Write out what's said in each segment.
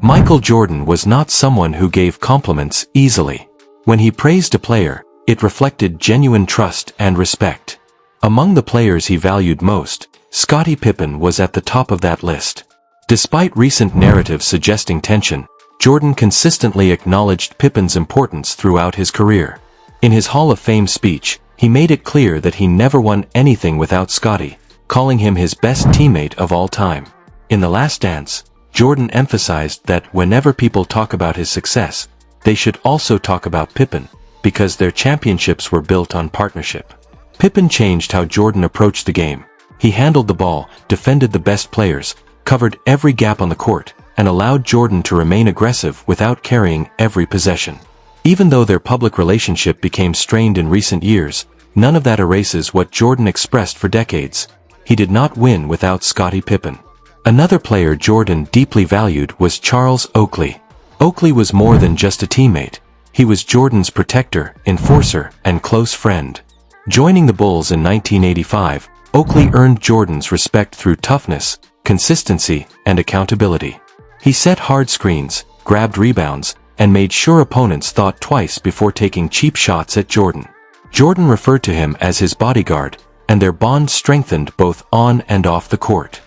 Michael Jordan was not someone who gave compliments easily. When he praised a player, it reflected genuine trust and respect. Among the players he valued most, Scottie Pippen was at the top of that list. Despite recent narratives suggesting tension, Jordan consistently acknowledged Pippen's importance throughout his career. In his Hall of Fame speech, he made it clear that he never won anything without Scottie, calling him his best teammate of all time. In The Last Dance, Jordan emphasized that whenever people talk about his success, they should also talk about Pippen, because their championships were built on partnership. Pippen changed how Jordan approached the game. He handled the ball, defended the best players, covered every gap on the court, and allowed Jordan to remain aggressive without carrying every possession. Even though their public relationship became strained in recent years, none of that erases what Jordan expressed for decades. He did not win without Scottie Pippen. Another player Jordan deeply valued was Charles Oakley. Oakley was more than just a teammate. He was Jordan's protector, enforcer, and close friend. Joining the Bulls in 1985, Oakley earned Jordan's respect through toughness, consistency, and accountability. He set hard screens, grabbed rebounds, and made sure opponents thought twice before taking cheap shots at Jordan. Jordan referred to him as his bodyguard, and their bond strengthened both on and off the court.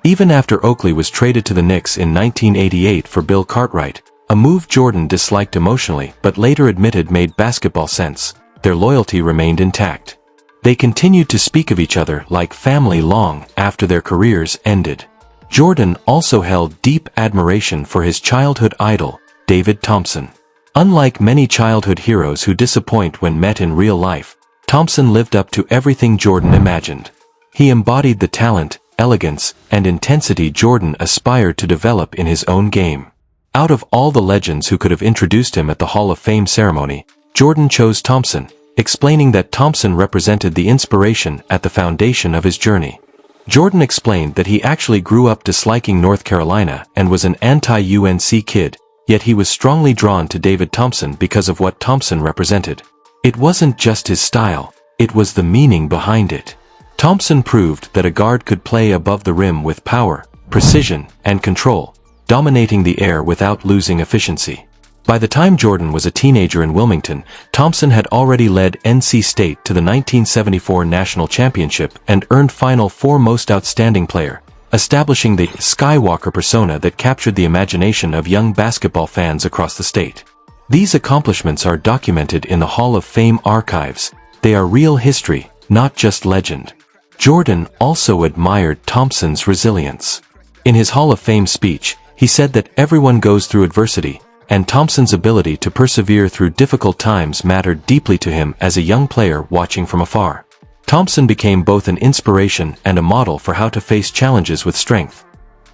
Even after Oakley was traded to the Knicks in 1988 for Bill Cartwright, a move Jordan disliked emotionally but later admitted made basketball sense, their loyalty remained intact. They continued to speak of each other like family long after their careers ended. Jordan also held deep admiration for his childhood idol, David Thompson. Unlike many childhood heroes who disappoint when met in real life, Thompson lived up to everything Jordan imagined. He embodied the talent, elegance, and intensity Jordan aspired to develop in his own game. Out of all the legends who could have introduced him at the Hall of Fame ceremony, Jordan chose Thompson, explaining that Thompson represented the inspiration at the foundation of his journey. Jordan explained that he actually grew up disliking North Carolina and was an anti-UNC kid, yet he was strongly drawn to David Thompson because of what Thompson represented. It wasn't just his style, it was the meaning behind it. Thompson proved that a guard could play above the rim with power, precision, and control, dominating the air without losing efficiency. By the time Jordan was a teenager in Wilmington, Thompson had already led NC State to the 1974 national championship and earned Final Four Most Outstanding Player, establishing the Skywalker persona that captured the imagination of young basketball fans across the state. These accomplishments are documented in the Hall of Fame archives. They are real history, not just legend. Jordan also admired Thompson's resilience. In his Hall of Fame speech, he said that everyone goes through adversity, and Thompson's ability to persevere through difficult times mattered deeply to him as a young player watching from afar. Thompson became both an inspiration and a model for how to face challenges with strength.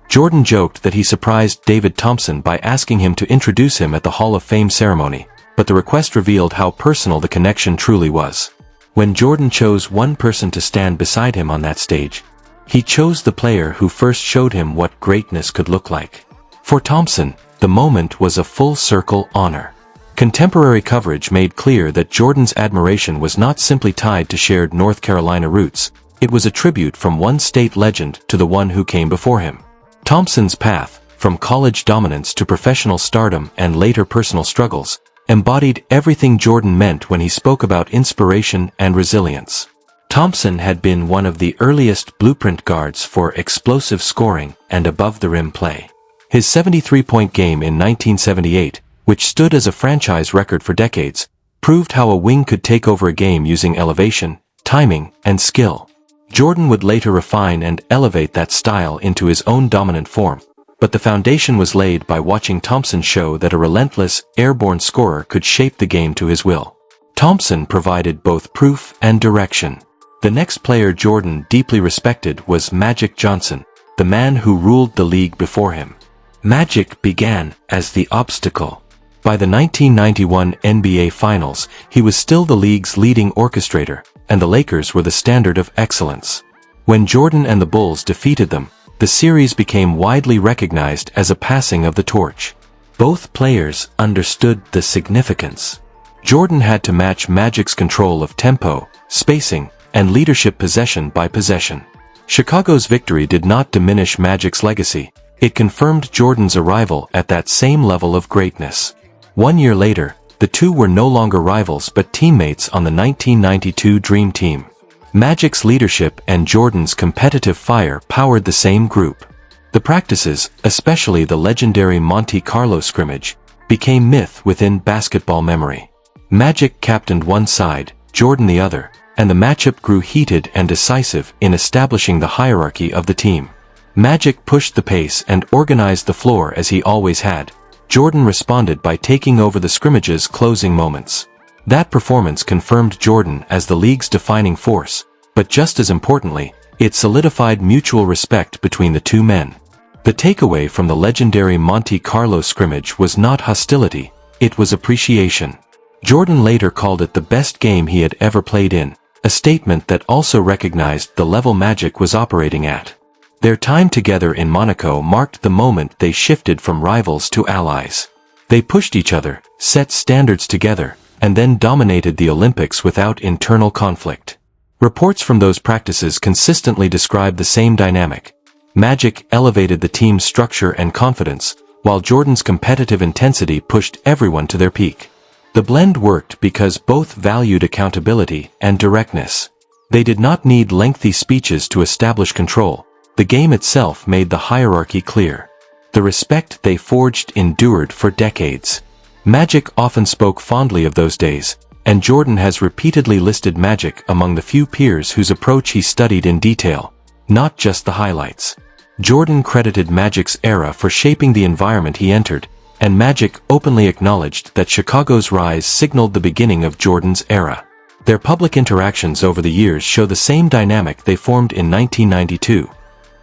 Jordan joked that he surprised David Thompson by asking him to introduce him at the Hall of Fame ceremony, but the request revealed how personal the connection truly was. When Jordan chose one person to stand beside him on that stage, he chose the player who first showed him what greatness could look like. For Thompson, the moment was a full-circle honor. Contemporary coverage made clear that Jordan's admiration was not simply tied to shared North Carolina roots, it was a tribute from one state legend to the one who came before him. Thompson's path, from college dominance to professional stardom and later personal struggles, embodied everything Jordan meant when he spoke about inspiration and resilience. Thompson had been one of the earliest blueprint guards for explosive scoring and above-the-rim play. His 73-point game in 1978, which stood as a franchise record for decades, proved how a wing could take over a game using elevation, timing, and skill. Jordan would later refine and elevate that style into his own dominant form, but the foundation was laid by watching Thompson show that a relentless, airborne scorer could shape the game to his will. Thompson provided both proof and direction. The next player Jordan deeply respected was Magic Johnson, the man who ruled the league before him. Magic began as the obstacle. By the 1991 NBA Finals, he was still the league's leading orchestrator, and the Lakers were the standard of excellence. When Jordan and the Bulls defeated them, the series became widely recognized as a passing of the torch. Both players understood the significance. Jordan had to match Magic's control of tempo, spacing, and leadership possession by possession. Chicago's victory did not diminish Magic's legacy, It confirmed Jordan's arrival at that same level of greatness. 1 year later, the two were no longer rivals but teammates on the 1992 Dream Team. Magic's leadership and Jordan's competitive fire powered the same group. The practices, especially the legendary Monte Carlo scrimmage, became myth within basketball memory. Magic captained one side, Jordan the other, and the matchup grew heated and decisive in establishing the hierarchy of the team. Magic pushed the pace and organized the floor as he always had. Jordan responded by taking over the scrimmage's closing moments. That performance confirmed Jordan as the league's defining force, but just as importantly, it solidified mutual respect between the two men. The takeaway from the legendary Monte Carlo scrimmage was not hostility, it was appreciation. Jordan later called it the best game he had ever played in, a statement that also recognized the level Magic was operating at. Their time together in Monaco marked the moment they shifted from rivals to allies. They pushed each other, set standards together, and then dominated the Olympics without internal conflict. Reports from those practices consistently describe the same dynamic. Magic elevated the team's structure and confidence, while Jordan's competitive intensity pushed everyone to their peak. The blend worked because both valued accountability and directness. They did not need lengthy speeches to establish control. The game itself made the hierarchy clear. The respect they forged endured for decades. Magic often spoke fondly of those days, and Jordan has repeatedly listed Magic among the few peers whose approach he studied in detail, not just the highlights. Jordan credited Magic's era for shaping the environment he entered, and Magic openly acknowledged that Chicago's rise signaled the beginning of Jordan's era. Their public interactions over the years show the same dynamic they formed in 1992.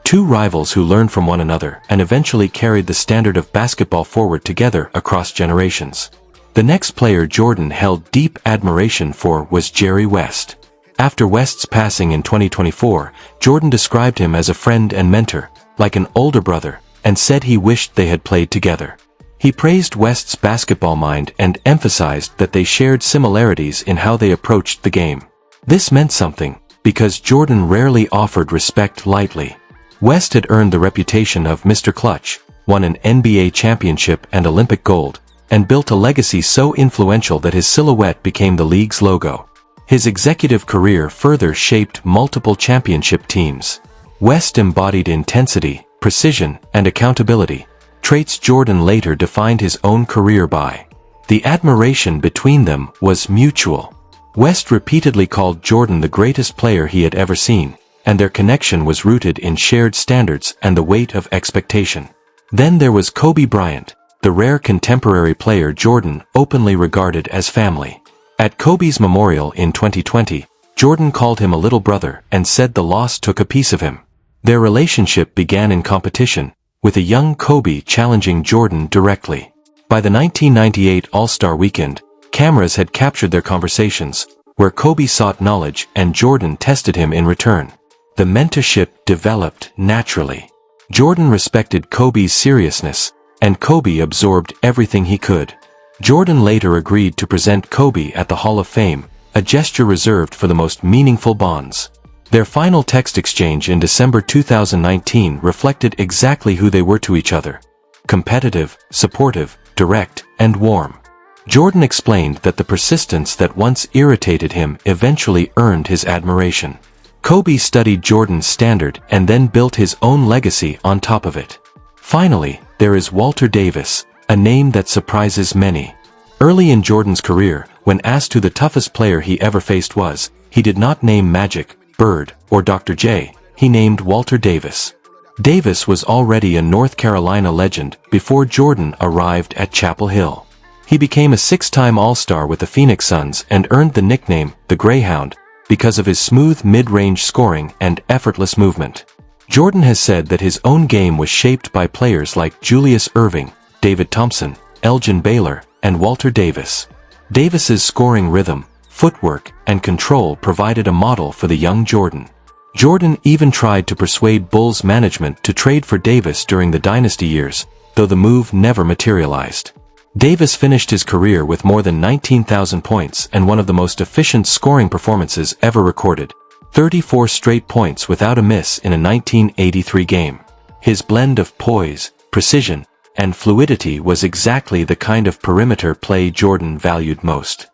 Two rivals who learned from one another and eventually carried the standard of basketball forward together across generations. The next player Jordan held deep admiration for was Jerry West. After West's passing in 2024, Jordan described him as a friend and mentor, like an older brother, and said he wished they had played together. He praised West's basketball mind and emphasized that they shared similarities in how they approached the game. This meant something, because Jordan rarely offered respect lightly. West had earned the reputation of Mr. Clutch, won an NBA championship and Olympic gold, and built a legacy so influential that his silhouette became the league's logo. His executive career further shaped multiple championship teams. West embodied intensity, precision, and accountability, traits Jordan later defined his own career by. The admiration between them was mutual. West repeatedly called Jordan the greatest player he had ever seen, and their connection was rooted in shared standards and the weight of expectation. Then there was Kobe Bryant, the rare contemporary player Jordan openly regarded as family. At Kobe's memorial in 2020, Jordan called him a little brother and said the loss took a piece of him. Their relationship began in competition, with a young Kobe challenging Jordan directly. By the 1998 All-Star Weekend, cameras had captured their conversations, where Kobe sought knowledge and Jordan tested him in return. The mentorship developed naturally. Jordan respected Kobe's seriousness, and Kobe absorbed everything he could. Jordan later agreed to present Kobe at the Hall of Fame, a gesture reserved for the most meaningful bonds. Their final text exchange in December 2019 reflected exactly who they were to each other: competitive, supportive, direct, and warm. Jordan explained that the persistence that once irritated him eventually earned his admiration. Kobe studied Jordan's standard and then built his own legacy on top of it. Finally, there is Walter Davis, a name that surprises many. Early in Jordan's career, when asked who the toughest player he ever faced was, he did not name Magic, Bird, or Dr. J, he named Walter Davis. Davis was already a North Carolina legend before Jordan arrived at Chapel Hill. He became a six-time All-Star with the Phoenix Suns and earned the nickname, the Greyhound, because of his smooth mid-range scoring and effortless movement. Jordan has said that his own game was shaped by players like Julius Erving, David Thompson, Elgin Baylor, and Walter Davis. Davis's scoring rhythm, footwork, and control provided a model for the young Jordan. Jordan even tried to persuade Bulls management to trade for Davis during the dynasty years, though the move never materialized. Davis finished his career with more than 19,000 points and one of the most efficient scoring performances ever recorded, 34 straight points without a miss in a 1983 game. His blend of poise, precision, and fluidity was exactly the kind of perimeter play Jordan valued most.